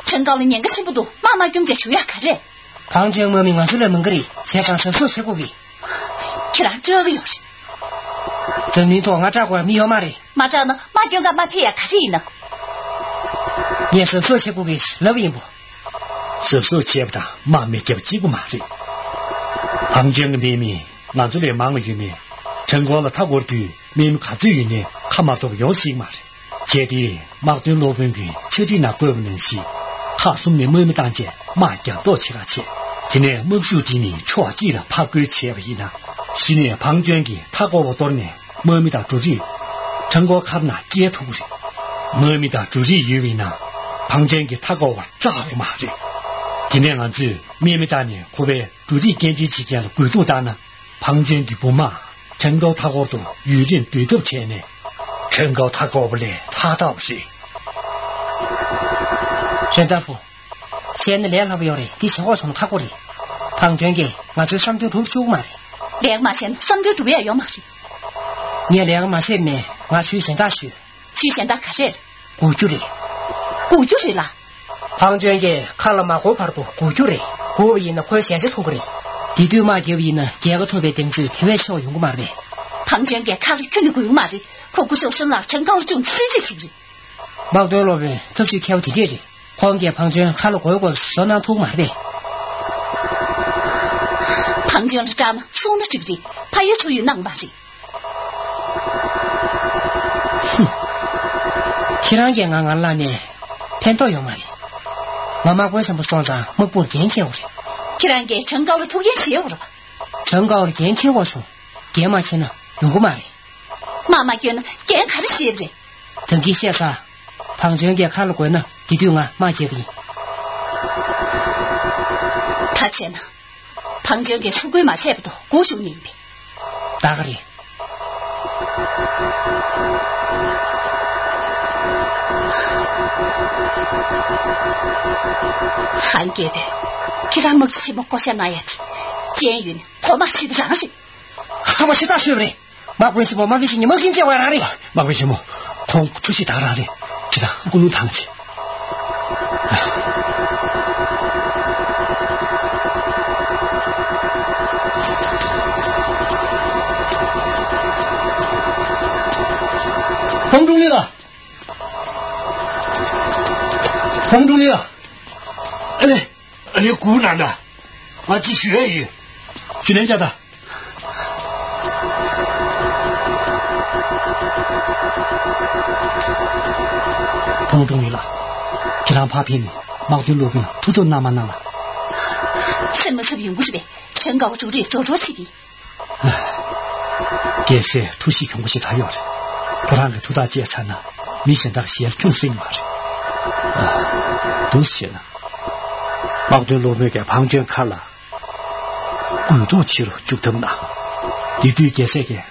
전가는 년가 신부도 마마 경제 쇼야 가래. 방정 뭐밍아 줄레면 그리 세상서 소세고기. 그라 저거 요시. 전니 동아 자고 미어 말이. 맞아나 마경가 마피야 가지나. 예서 소세고기 러비고. 섭소 제보다 마음에 겹지고 말이. 방정 미미 나줄레 망의네. 전과가 타고 뒤 미미 가지이네. 카마도 요시 말이. 제디 막된 로병기 처지나 거는 시. 가슴에 몸이 단지 마경 도치가치. 지네 먹수진이 초지라 파글 치에이나. 신의 방전기 타고 오더네. 몸이다 주지. 전과 칸나 깨토구리. 몸이다 주지 유위나. 방전기 타고 짜고 말이. 지네한지 미미다니 고배 주지 견지 지견 굴도다나. 방전기 부마. 전과 타고도 유진 뒤접체네. 전과 타고 볼래 타다 없이. 전다부现在连了不要嘞第十号从타고리 방전기 맞을 3주 주고 말이. 랭마센 3주 주야 요 말이. 니 랭마센네 와 취신다시. 취신다 가래. 구주리. 구주리라. 방전기 칼라마고 바로도 구주리. 고위는 훨씬지 통거리. 디듀마 교위는 개가特别 등지 기회쇼 연구 말이. 방전기 칼을 켜는 거 말이. 고구쇼 선라 전가를 좀 치지시리. 막도로베 특지 캐오 디제지. 광계 방전 칼로 고고 선난 통 말이. 방전을 짜나 손을 찍지. 파여 초유 낭 말이. 키랑게 안갈라네. 펜토요 말이. 마마为什么说着莫不坚强우리. 키랑게 전가를 통해 시어로. 전가를坚强我说. 개마치나 누구 말이. 마마견은 깬 가르 시에브레. 등기 시에서 방전게 칼로 고나 디듀가 마제디. 다체나 방전게 수고의 마세부도 고쇼님비. 다가리. 한개배 기랑 먹지 먹고 셔나야지.监狱 고마치도 장시. 하마시다 쉬브리. 막wen시모 마비시니 먹신지 와라리. 막wen시모 통 주시 다라리. 기다 꿀루 당치. 봉중리가. 봉중리가. 아니 구난다. 마치学语. 진행자다. 봉중리라. 기랑 파피니 막들 로빈 두존 남았나마. 什么是永不知呗？陈高主任做着起。 개세 투시 경고시 다요래. 그랑게 두다 제찬나. 미신다 시에 중생 말이. 도시나. 막들 로메게 방전 칼라. 꿀도치로 죽던나. 디뒤 개세게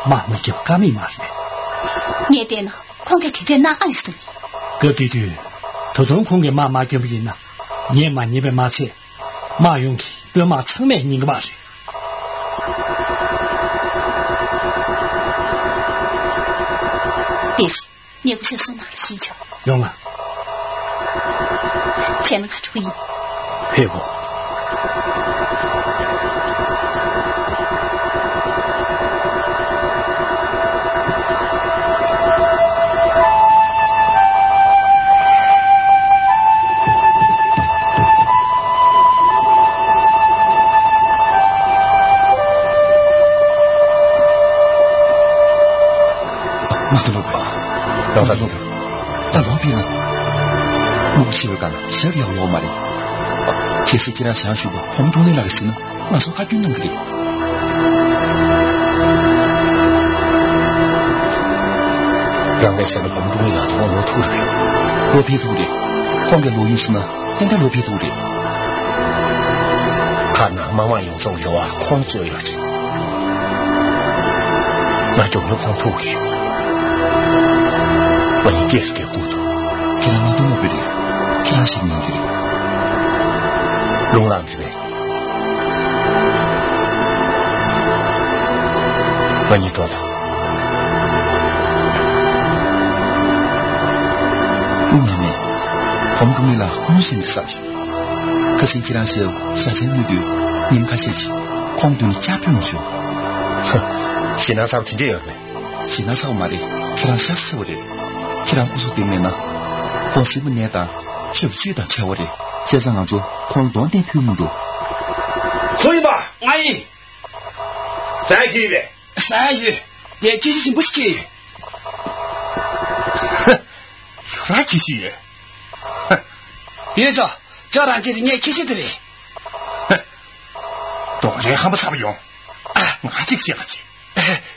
마음을 겹감이 말이네. 你爹呢？况给提着那安生。 그 뒤뒤 더더운 공개 마마 겹이나. 니만 입에 마세. 마용기 너마 청매 있는 거 말이. 됐어. 你不是送哪需求？ 영아. 前面还注意。 회고. 나 로비는 묵시를 가나 시합이하고 말이. 개새끼라 샤슈고 봉종내 나겠으나 나서 갈 수 있는 그리. 양배세는 봉종내가 더 노토를. 로비도 우리. 공개 로인스나 땡다 로비도 우리. 가나 마마 용성요와 콩조여지. 나 좀 욕성 토시. 왜 이게스게 고도. 기라 나도 모빌이. 기라 생명들이. 롱랑주에. 많이 좋다. 응애매 红中的红线的上去。可是非常少，下山那段你们看写起，红中的假表用说，哼，西南草听这样的，西南草嘛的，非常吓死我的，非常不说对面呢，我是不年的，学不学的瞧我的，先生俺做看多点票门多。所以吧，阿姨3个月，3月，也继续不去。哼，有啥继续？哼，别说，叫他这里你继续的嘞。哼，多人还不差不用。啊，我这个想法去。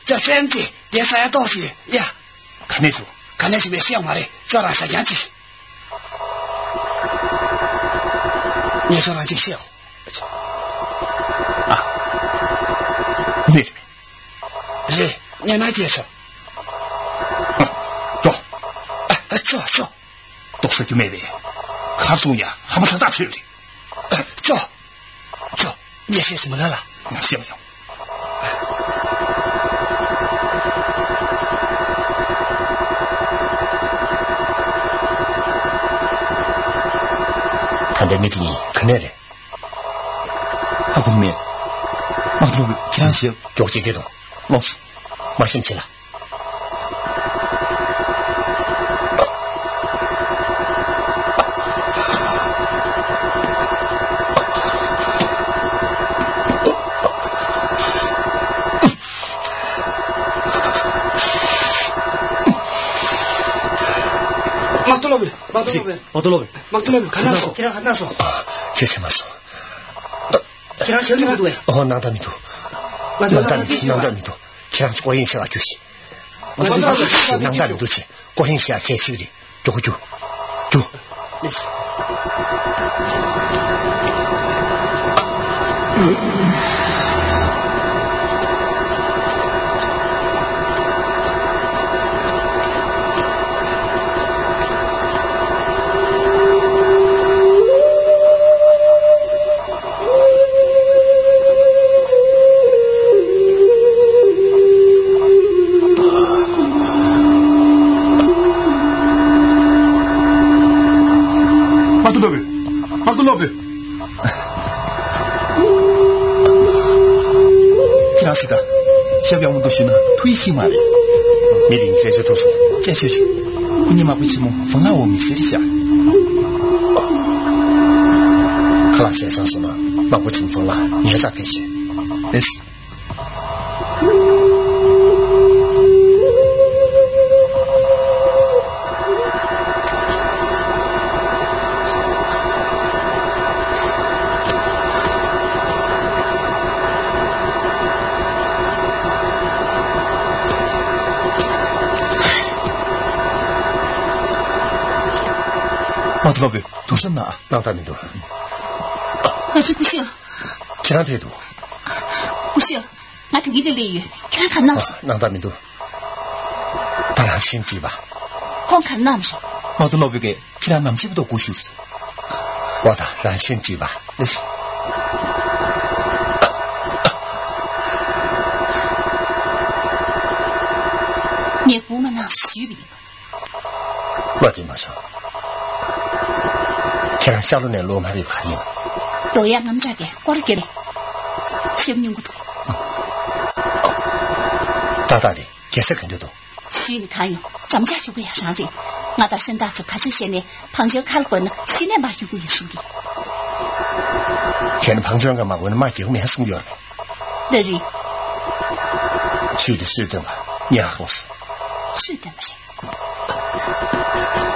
这3季连3道去呀，看得出，看得出没想法的，叫他3家去。你叫他去笑。啊，那边是，你哪接受？走，走，都是就没呗，看中呀，还不上大去的。走，你写什么来了？写不了。看在没给你，看来的。阿公妹，马头路非常小，着急这种，老师，马生气了。马头路，看那说，看那说，这什么说？非常小的不对。哦，南大米多，南大米多，这样国营下就是，南大米多去，国营下开始的，走。马头老板，非常是的，小表我们都学呢，推行嘛的。你领这些都是再下去，你妈不起么？放到我们手里下。看了先生什么？那不成风了，你还咋开学？没事。马头老板，多少呢？南大米多。那是不行。其他态度。不行，俺这里的雷雨，看那是。南大米多。当然心机吧。光看那么少。马头老板给，其他南几不到过修士。我的让心机吧。那是。你姑妈那是虚的。我的妈说。现在下路那路还有看见。都呀，俺们这个过来给嘞，小牛骨头。大的，这是肯定多。虚的看哟，咱们家学不要上这，俺到省大处看这些呢，旁边看了过呢，现在嘛有个有手的。现在旁边干嘛？我那妈给我们还送药呢。那是。虚的吧，你还好使。是的不是。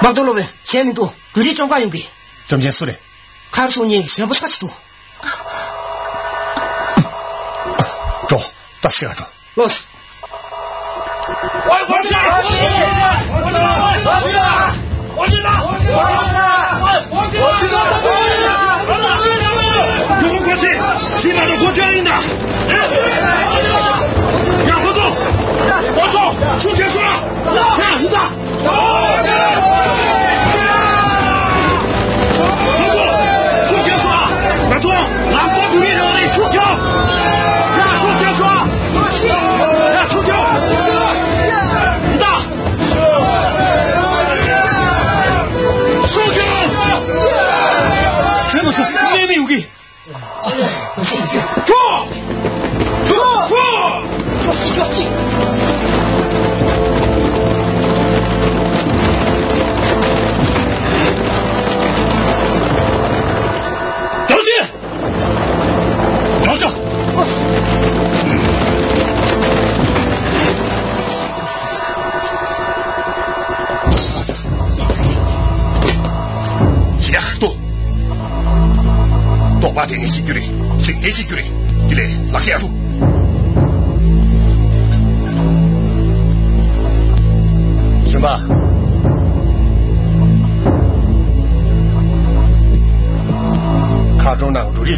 马头老板，前面多，这里装挂用的。怎么结束了？看出你全部差起多。走，到石头走。老师。我知道。中国国旗，起码的国家赢的。两合作，我走，出天出了，两赢的。合作，出天出了，那多，南方主义者的出条，让出天出了，让出条，一大，出条。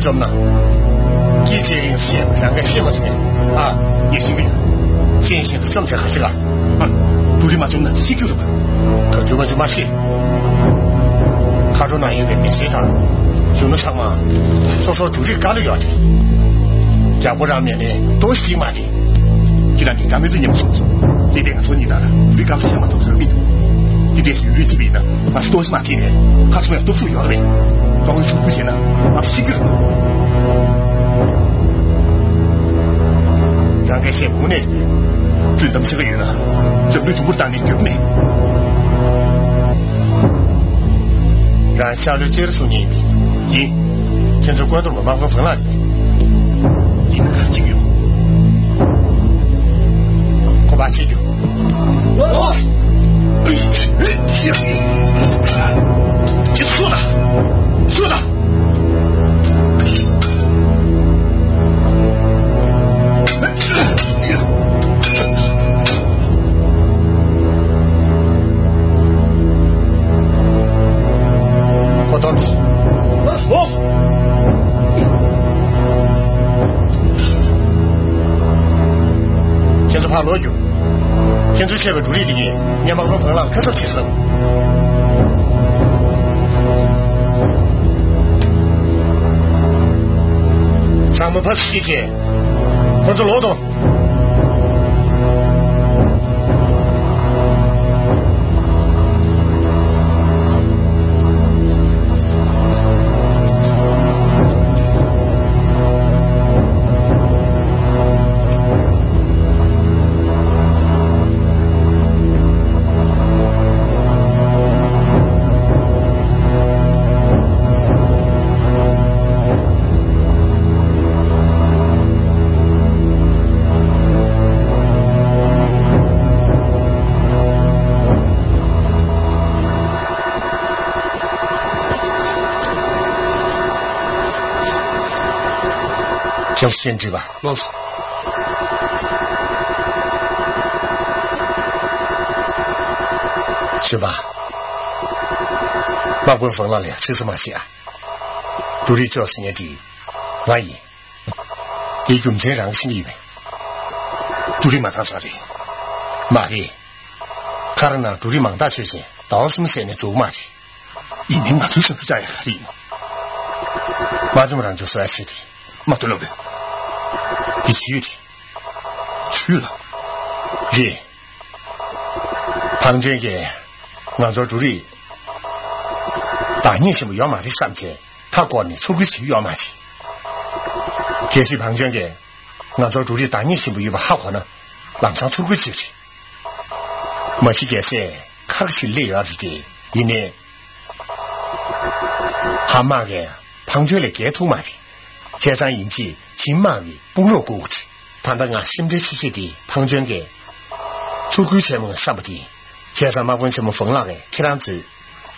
좀 나 기재인县两个县么子啊也行个县县都这么些还是个主力嘛좀 나 시켜 줘 그 좀 마시 가져 나 이게 메시다 좀 참아 소소主力干了要的要不然面呢都是嘛的既然你干没对你们这边说你的主力干什么都是命你得有这边呢啊都是嘛给人他什么都是要的呗专门出不钱呢啊시켜让给些国内准他们这个人啊准备中国当年局内让下流接着说你一现在关注我麻烦分了你们看几个我把解决就说的我到你现在怕落雨现在前面主力的年毛分了开始提升咱们怕细节或者漏洞叫限制吧老师是吧马滚疯了这是嘛些主力教师年底万一给用钱让心里面主力马上说的马的看了呢主力忙大学生到什么时呢做马的一年嘛就是不在里嘛马怎么让就说是的马对了呗必须的去了是庞军给按照主力大年什么要马的上街他管你出不去要马的这是庞军给按照主力大年什么有把好话呢让上出不去的没去给谁看起累了的因为他妈给庞军来给头马的加上引起金马的崩弱过去谈到俺心里气的庞军给出轨前门上不的加上马文什么疯了的看样子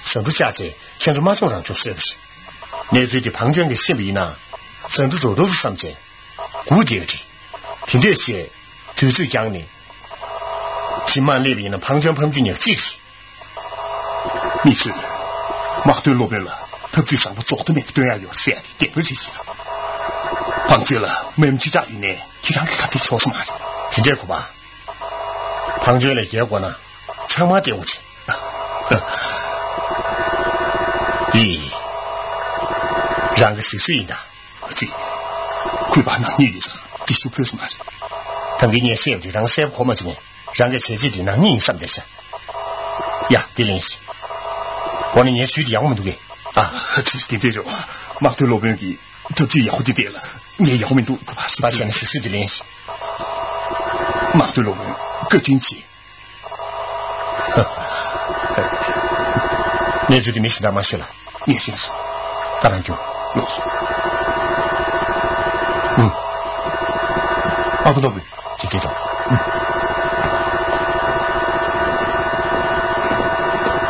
甚至价值现在马上上就是不是那最的庞军给心里呢甚至走都是上街估计的听这些就最讲的金马那边的庞军彭的你记起你是马对路边了他最上不做的那个对呀有谁的点不这些庞军了没人去驾驭呢经常看他说什么听这个吧庞军的结果呢长马丢去咦让个谁睡的这会把那女的给输票什么他给你写的让谁活么子呢让个车子的那你上的是呀得联系我那年学的我们都给这种马对路边的特罪以后就对了，你以后面都怕是把前面实时的联系。马对了，各经济。你这里没事干嘛去了？你先说，当然就老师。马对了，就这种。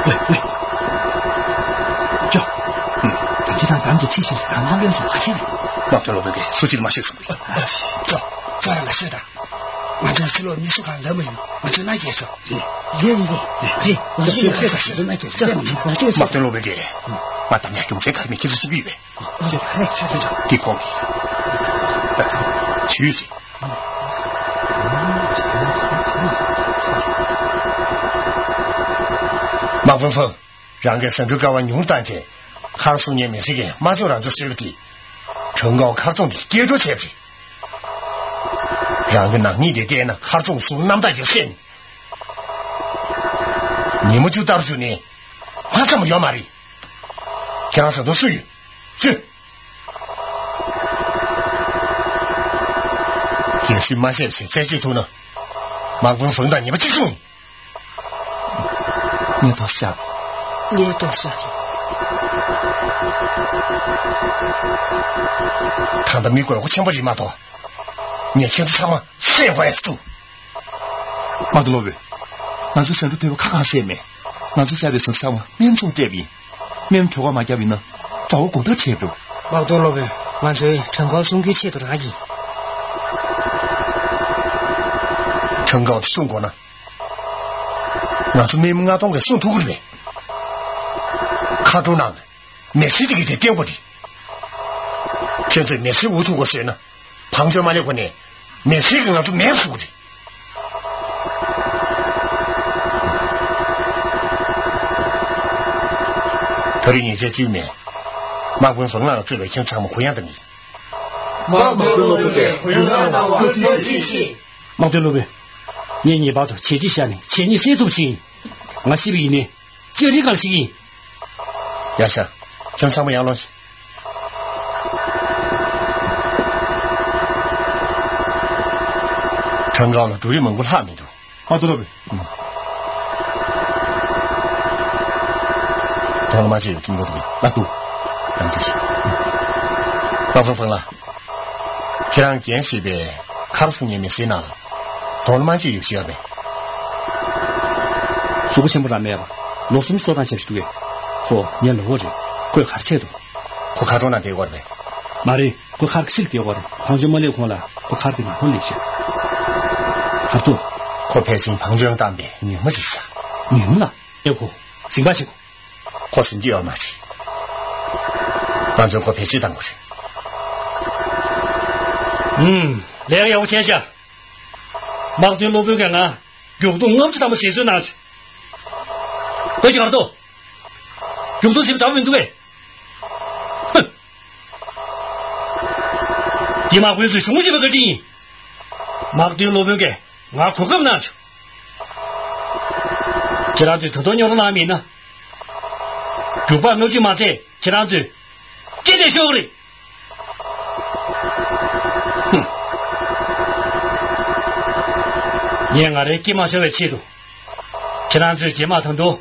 来，叫，这让咱们就提醒让马文峰发现了。马对了，给手机里面写什么？叫让我写的。俺这去了秘书馆来没有？我这哪介绍？是，我这写的那介绍。马对了，给，马当年中这看没听着是对呗？给光的，去谁？马文峰让个省州高完用单子，还是年没这个马就让这写个的，成高卡中的接着写的，让个拿你的给呢，卡中数那么大就写你，你们就到时呢，还这么要马的，想什么属于去。平时马先生在这头呢，马文峰的你们记住你。你到下边，看到美国我全部人马到，你听得上吗？谁会走？马德罗贝，俺这省州对我看看谁没？俺这下的省上嘛，免中这边，免出我马家边呢，找我功德贴不？马德罗贝，俺这陈高送给切的哪里？陈高的送过呢？俺是没俺当个送头过来，卡住那个，没事的给他点过的。现在没事无头过谁呢？旁边马来过呢，没事跟俺就没服的。他的你在酒面，马文峰了，这位经常们回应的你。马对路呗，我继续。马对路呗。你把头切记下呢，切你谁都行。我西北呢，就这个行。也是，经常没养东西。成高了，注意蒙古哈密度。马德罗贝，到了马就有这么多东西，那都，咱就是。马文峰了，这样建设的卡尔松也没谁拿了。到了马就有需要呗。说不清不然没了，老师们说那些是对，说你老着，快看车多，快看中那给我的呗。马里，快看个谁给我的，旁边没留空了，快看的马混那些，看多，快拍成旁边当的，你们这下，你们了，要不行吧行，或是你要马去，反正快拍谁当过去。两要我签下。马对路不干啊，有动我不知道我们谁手拿去。快点搞到，有动谁不找民族哎？哼！你马鬼子凶些不个劲，马对路不干，我可干不拿去。这两嘴偷偷尿到哪面呢？就把我就马在这两嘴，这点小的。年俺的金马小的气度，这两子金马疼多，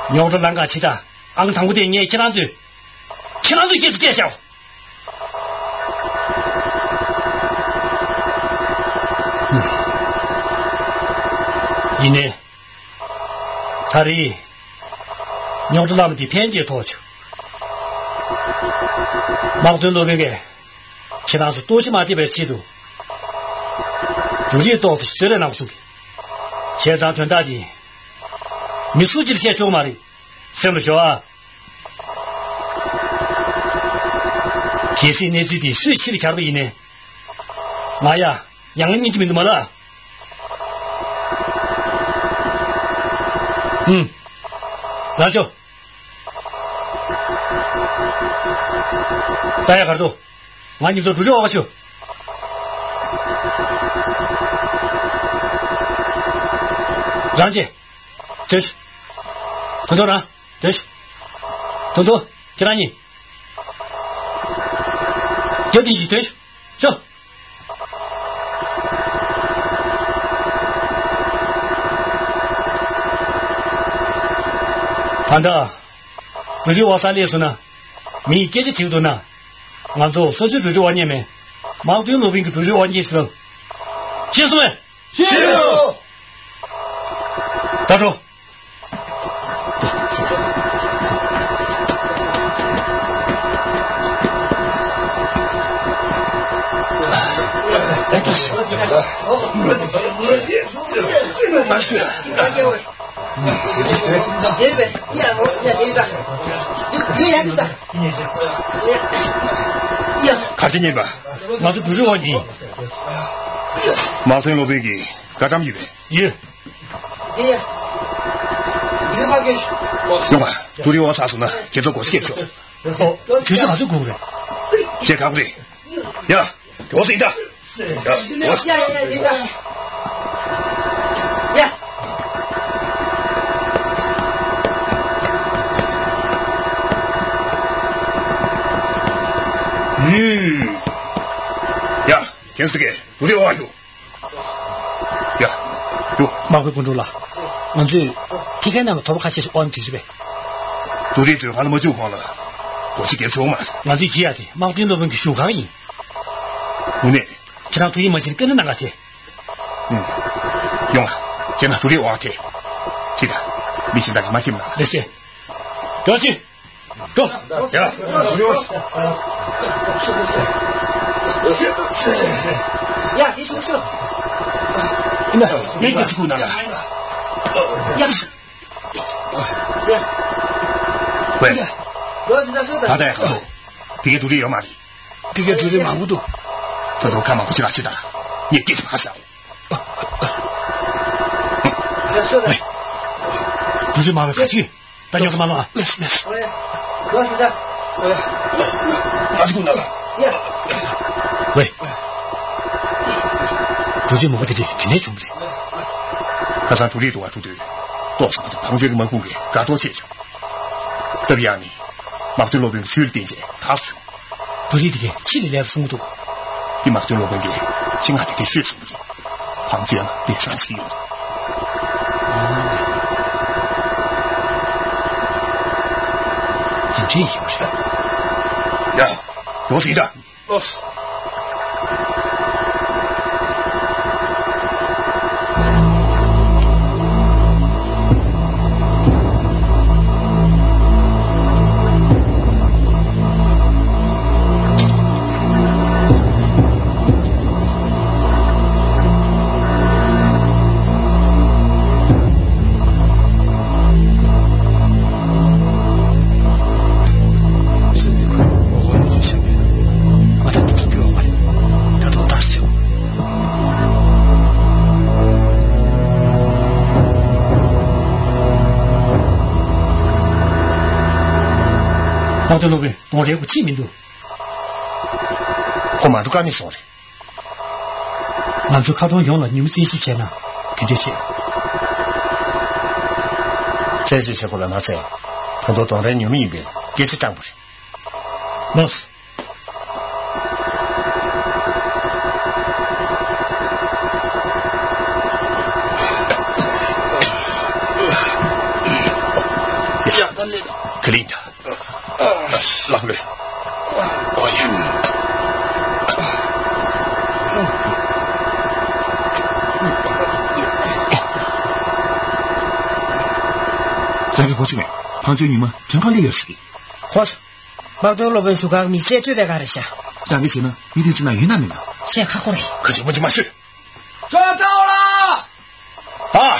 鸟着栏杆气的，俺堂过的年这两子就是介绍。因呢，他的鸟着那么的偏见多久，矛盾路边个，这两子多些马地边气度。主力到底谁来拿手的？现场全大的，你书记的先叫嘛的，什么学啊？其实你这的水气的看不赢呢。妈呀，养了你这边怎么了？那就，大家看到，俺你们都注意好修。张姐，真是，董事长，真是，董董，给哪你？叫你一对去，走。潘德，这就我三烈士呢，没给些听着呢。按照说起这句话念没，毛对路边个这句话念是了。先生们，谢谢。打住。看见你吧，我就不是我你。毛头路边的，干咱们预备。耶。用啊，昨天我啥事呢？接着过去去。哦，这是啥子故事？先看不对。呀，给我这一打。呀，先是这个，昨天我有。呀，有。马回公主了，俺这提开那个头发还是安静些呗。昨天这话那么久光了，过去给出嘛。俺这几下的，马丁那边给修改一。我呢？其他推嘛就跟着那个的。用啊，现在昨天我提，记得，你现在干嘛去嘛？那些，过去，走，呀，呀，你出事了。你这是姑娘了。喂，他在何处？别给助理要嘛的？别给助理忙不多。这都看嘛不起哪去的，你给他怕啥？喂，助理麻烦快去，大家干嘛了？我是的。哪是姑娘了？喂，助理没得的，肯定出不来。他上助理多啊，助理多少的旁边个门工给干着解决。这边呢，马对路边水的电线，他去。助理的气力来风多。你马对路边给，亲爱的水什么的，旁边连上去有的。这一回事呀，有谁的？马对路边，我这有个记名度。我马就跟你说的。俺就考中用了，你们这些钱呢？肯定钱。这些钱过来拿走，很多当在你们一边，别去占不是。老师。可怜的，老人，这个过去没？旁边你们正好累死的。好说，马对路边说个米再就别干了下。这个钱呢，你得知道云南没了。先看好了。可就不这么去。抓到了！啊！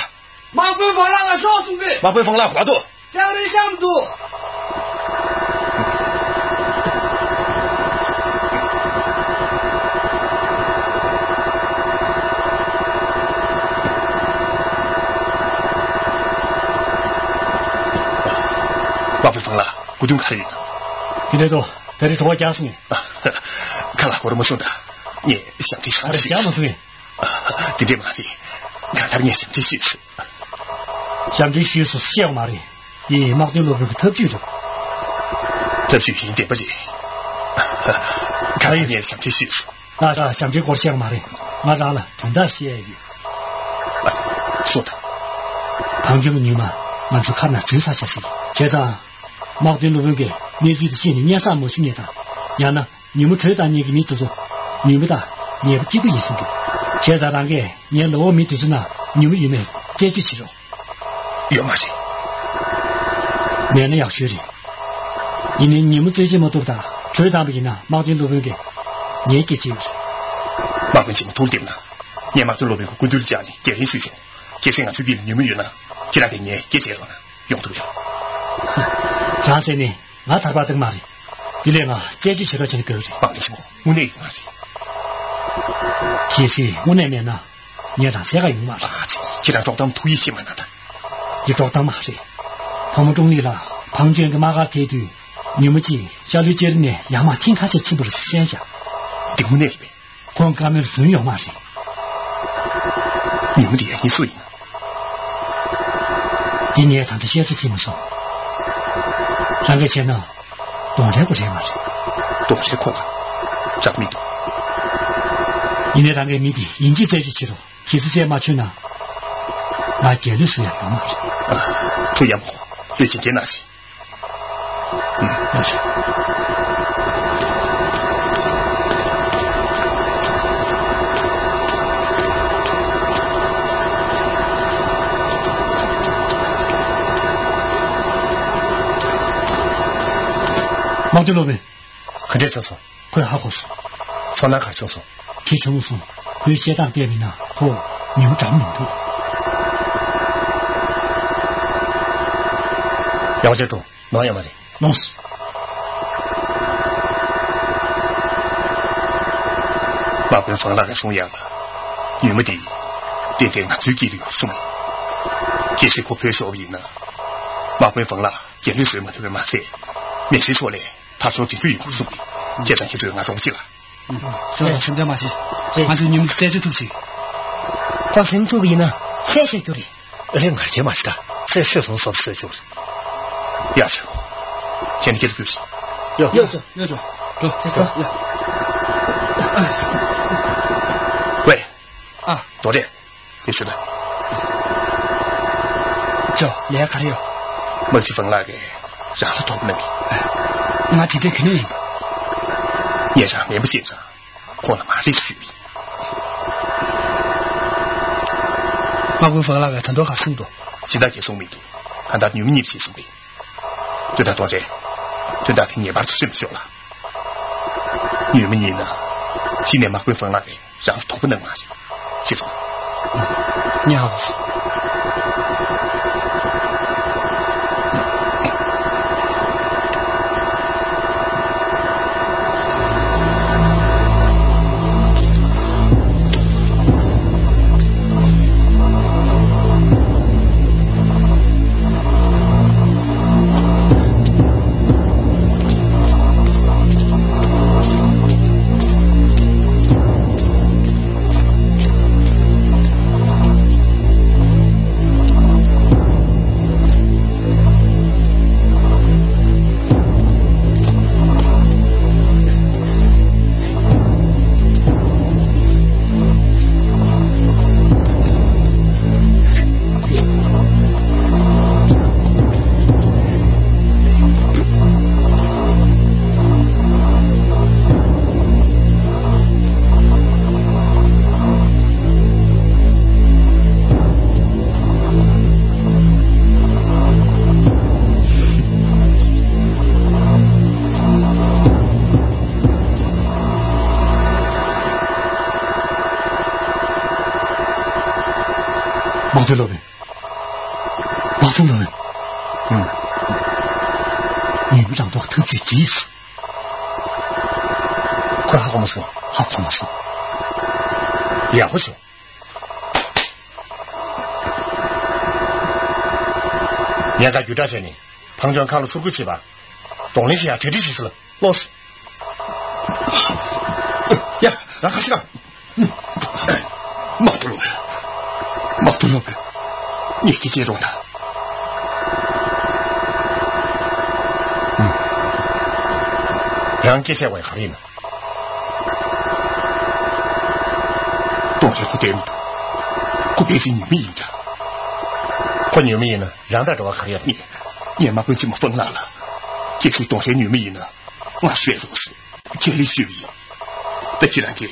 马北方那个少数的。马北方那花多。这样的项目多。马北方了，不用看人。你这走，在这说话讲什么？看了我这么说的，你想这啥事？讲么事？对这嘛的，看他你想这些事。想这些是想嘛的，你马对路边特举着。这举一点不对，看一年想去试试。那这想这个想嘛的，我让了真的谢意。说的。庞军的女嘛，俺去看那追杀下去。现在毛对路问给你最的心里年三没去年的，然呢，你们吹单你给你都说，你们的你也几个意思的。现在那个年老没对着呢，你们以内解决起了。有嘛的？免得要学的，因为你们最近么都大，吹单不行啊，毛对路问给你给解决。毛跟节目都定了，你毛对路问给滚对家里给人水手，给谁俺去给你们人呢？给那给你给接着呢，用得了。然后呢，俺他把等嘛的，第二个解决起了这个狗的。毛跟节目我那用嘛的。其实我那边呢，你让谁个用嘛的？啊，这让找他们推起嘛的。你找他嘛的？他们中里了，庞军跟马嘎铁队，你们记小绿姐的呢，亚马挺开始起不了思想下。对我那边，光干们尊用嘛的。你们的你说呢？第二他的写字题目上，那个钱呢，多少个钱嘛的？多少块了？咋没多？因为那个米的引起在一起了，其实这嘛去呢，那绝对是要嘛的。啊，不要不好，对今天那些，那是。毛对路呗，可这清楚，快好故事。从哪看清楚？提出说，可以接当点名啊，和你们找名头。姚建中，哪样嘛的？老师。马本放那个松阳了，你们的点点俺最给的送，这是可配小兵呢。马本放了，眼泪水嘛特别麻烦，面谁说嘞？他说进最有送的，现在就俺着急了。这现在嘛是，俺就你们在这头去。光是你做个呢，三岁就的，另外节嘛是的，这是从说是就是。要求，现在给他就是。要走，走。喂，啊，多点，必须的。走，你还看了哟？没去分那个，让他逃不能的。俺弟弟肯定赢。脸上面不线上，我他妈的虚伪。马文峰那个很多还生多，现在接送没多，看他女们接送的，对他多着，对他听年把吃不消了。女们呢，今年马文峰那个让他逃不能嘛去，接送。你好。毛对了呗，毛对了呗。女部长都特举第一次，快好么说，好怎么说？也不行。你看有这些呢，庞江看了出口气吧，动力下绝对是了，老师。呀，让开始了。毛不了呗，毛不了呗，你给接住他。让给些外行人呢。东西不对了，我别是女民营着，我女民呢，让他这个行业你妈被这么疯了，这是东西女民营呢，我虽然是这里学艺，但既然给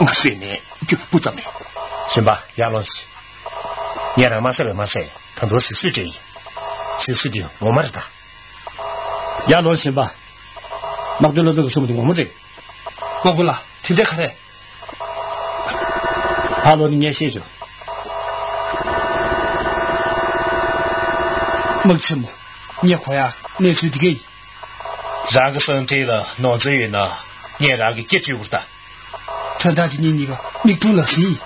我3年就不怎么样。行吧，亚龙西，你让马赛了马赛，很多事实这一，事实的我们知道。亚龙行吧，马对了这个什么的我们这，马不了，听这看的。阿罗的年写着，没吃么？你快呀，你去这个。让个生这了，脑子远呢，你让个结局不的。陈大姐，你个，你懂了谁？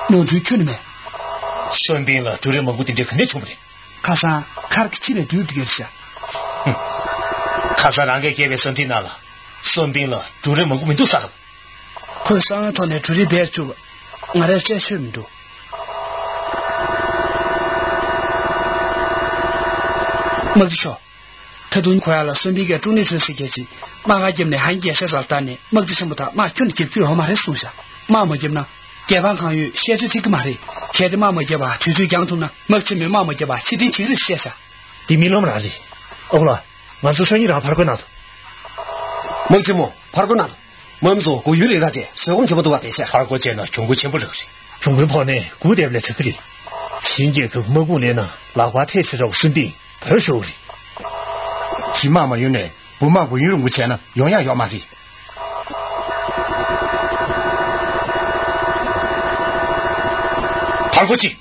能追去了没？生病了，主任蒙古定这肯定出不来。卡萨，卡个起来对这个事。卡萨让个改变身体那了，生病了，主任蒙古民都杀了。可上趟呢，主任别做了。我来这学么多，没得说，他都快了，顺便给中年出世界去，马家今年还介绍啥单呢？没得什么他，马去年给最好马来送下，马么今呢？解放抗疫，写出这个马来，写的马么结吧，推推江通呢，没前面马么结吧，7点7日写下，你明了么哪里？哦了，俺做生意让爬过那头，没节目爬过那头。我们做过有来的，所以我们就不多得些。二国见了，中国全部流水，中国跑呢，古代不来这个里，新界跟蒙古人呢，拉瓜太吃肉生病，不收的。起码嘛有呢，不嘛不有目前呢，样样要嘛的。二国去。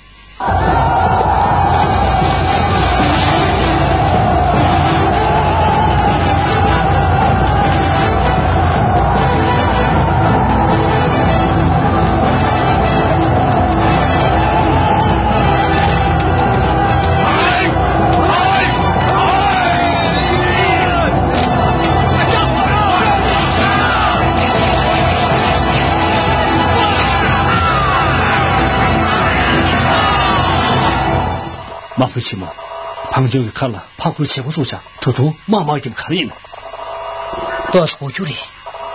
马回去嘛，庞军给看了，怕回前不住下，偷偷慢慢给看人了。多少久嘞？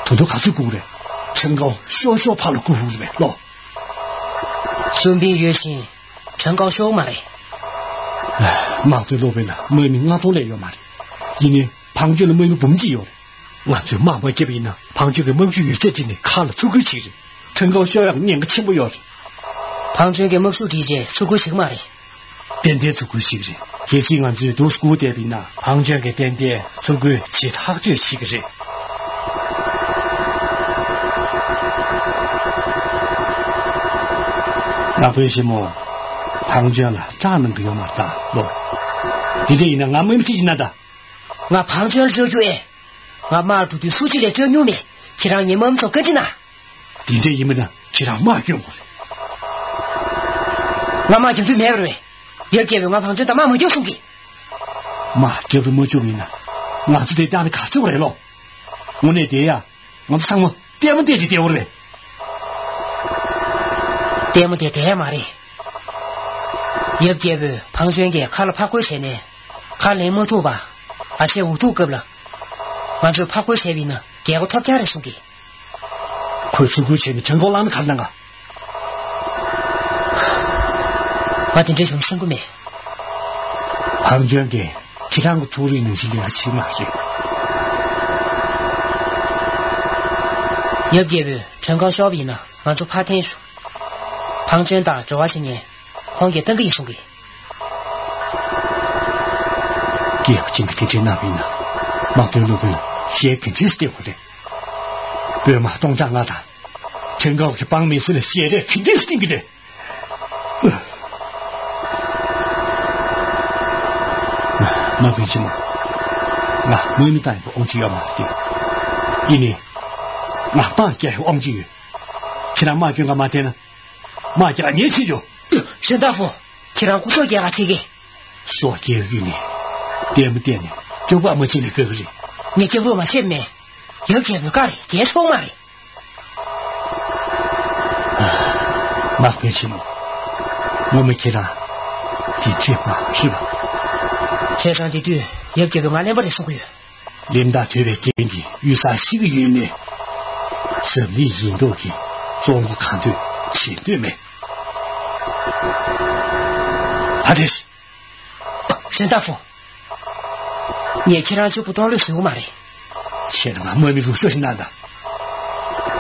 偷偷看最过来，陈高小小怕了过户子呗，喏。生病越心，陈高小嘛嘞。哎，马对老板呢，每年俺都来要嘛的，因为庞军的每年蹦极要的，俺就慢慢这边呢，庞军给蒙古语在这里看了足够气人，陈高小样念个钱不要的，庞军给蒙古地界足够行嘛嘞。点点足够些人，这些俺这都是古代兵呐。庞军给点点足够其他这7个人。那为什么庞军了咋能给我们打咯？你这呢？俺没提起那的。俺庞军这就哎，俺马主的书记来这牛面，去让你们做跟着呢。你这一门呢，去让马军过来。俺马就对面了呗。要给我庞军打马没就送给马给我没救命呢，俺就得让你卡走来了。我那爹呀，我上我点么点就点我来，点么点嘛的。要给我庞军给看了爬过去呢，看来摩托吧，而且5度够了，俺就爬过去边呢，给我他家里送给。快出过去，你陈高浪的看那个。我等这种听过没？庞军给其他个土人能是2起码是。要给我陈高小兵呢，俺就怕天数。庞军打这20年，黄给等个一送给。给今个天那边呢，马对路边先肯定是得回来。不要嘛，东张阿达，陈高去帮没事了，写的肯定是定的。那为什么？那没大夫忘记要嘛的，因为那爸家有忘记，其他马军干嘛的呢？马家年轻人，沈大夫，其他工作给俺推给，说给予你，点不点呢？就我们这里个人，你给我们前面要给不干的，别说嘛的。那为什么？我们给他的确嘛是吧？车上的队要给个俺200的送回去，林大特别建议与啥西个月呢？胜利引导给中国看对前对没？他这是沈大夫，你听上去不到60嘛嘞？现在嘛，莫名说说是难的。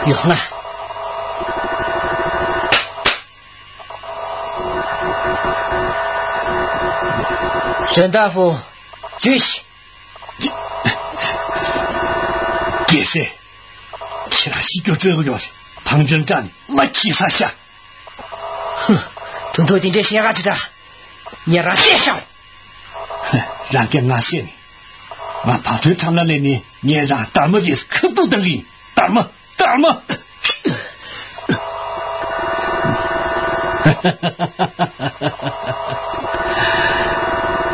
有啊。沈大夫，举起。也是，其他西就这个要的，庞军站里没起啥下。哼，等头顶这些伢子的，你让写上。哼，让给俺写呢。俺庞军唱那里呢，你让大么就是可不得力，大么。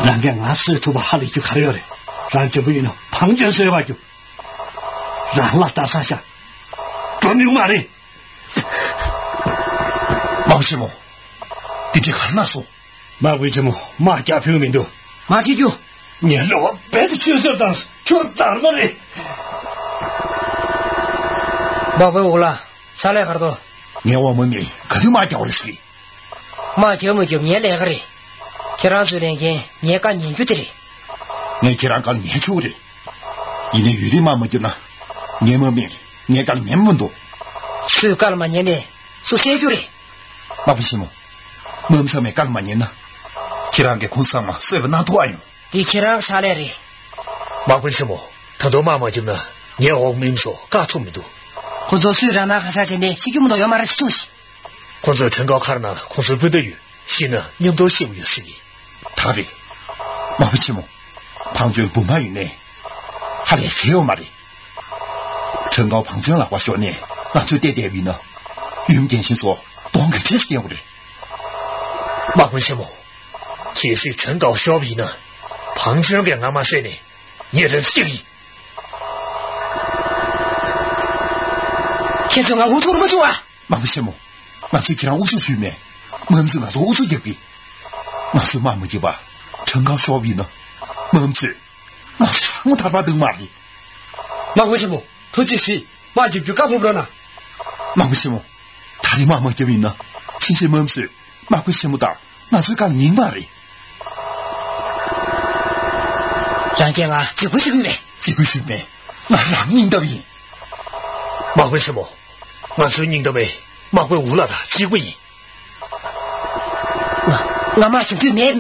让给俺师徒把哈里就开了的，让这不用了，庞军说话就。让拉大山下，专牛马的。马什么？你这看那说？马为什么马家平民多？马提就你让我别的军事当时就打了的。马为我了，啥来哈多？你我们没可就马掉的水。马掉没就你来个嘞？既然是连件，你干研究的嘞？你既然干研究的，你那有的马没就那。年么命，年干年么多，是干了嘛年嘞？是谁做的？马不行么？我们上面干了嘛年呢？既然给空上嘛，谁不拿多哎哟？你既然啥来的？马为什么？他都妈妈就那年我明说，干错没多。工作虽然那还啥子呢？谁就没到要买的东西。工作成高看那个，工作不得有，现在你们都幸福有事业。他的马不行么？庞军不买云呢，还得非要买的。陈高庞军了，我说呢，那就点点云呢。云点心说，当个天是点我的。马为什么？其实陈高小皮呢，庞军给俺妈说呢，你人幸运。现在俺屋头怎么做啊？马为什么？那最平常屋头去没？我们是那屋头一个，那是马没的吧？陈高小皮呢？我们是那上他妈都马的。马为什么？他这是马就搞不了呢？马为什么？他的马没这边呢？其实我们是马为什么的？那就干人马的。让见啊，这回是没？这回是没？那让人的没？马为什么？俺说人的没？马会无了的，几个人？俺妈就对没，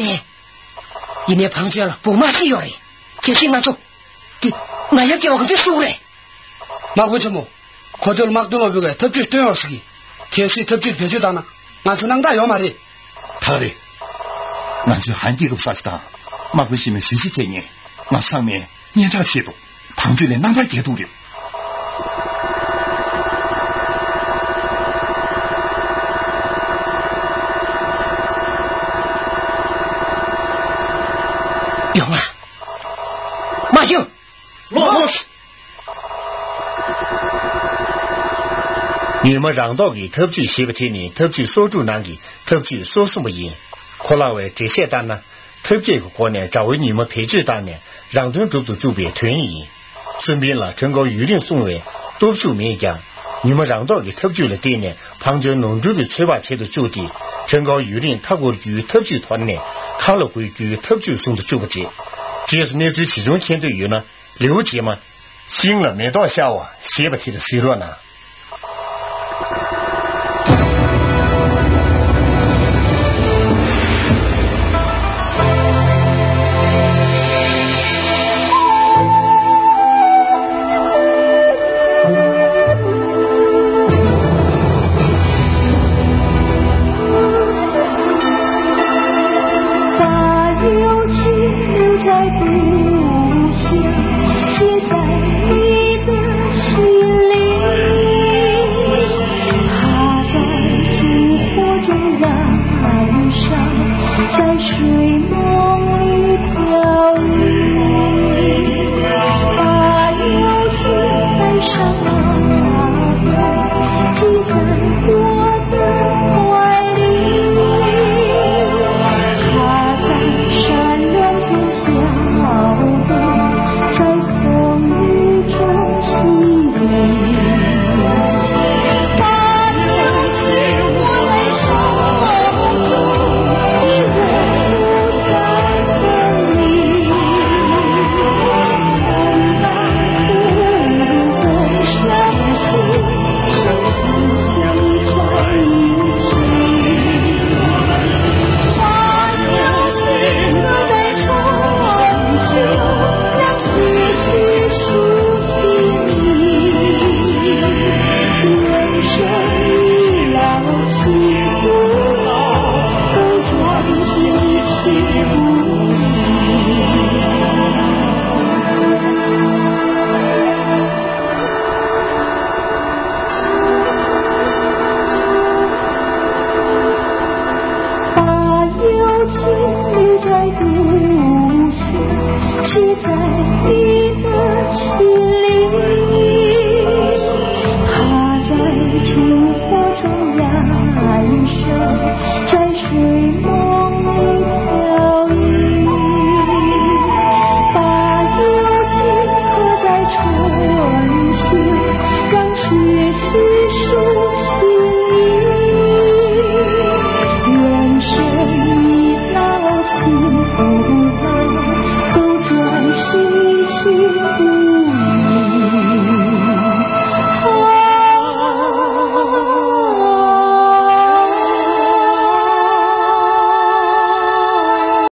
一年庞军了，不马只要的，就听俺做，俺要给我这输嘞。马为什么？快点马多么个，特别重要事情，天水特别别去当呢，俺就能打要嘛的。他的，俺就喊几个啥子的，马为什么实际这年，俺上面年长些多，庞军的哪块给多的？有了，马英，落。你们让到给特区西北天呢，特区所住南给特区所什么人？可能为这些单呢，特别个过年找为你们配置单呢，让顿州的周边团员，顺便了整个榆林送为多数民家，你们让到给特区的店呢，旁边农州的催化车的驻地，整个榆林他国与特区团呢，看了规矩特区送的周不节，这是那最其中天队员呢6节嘛，行了没到下午西北天的水落呢。写在你的心里。在读写，写在你的心。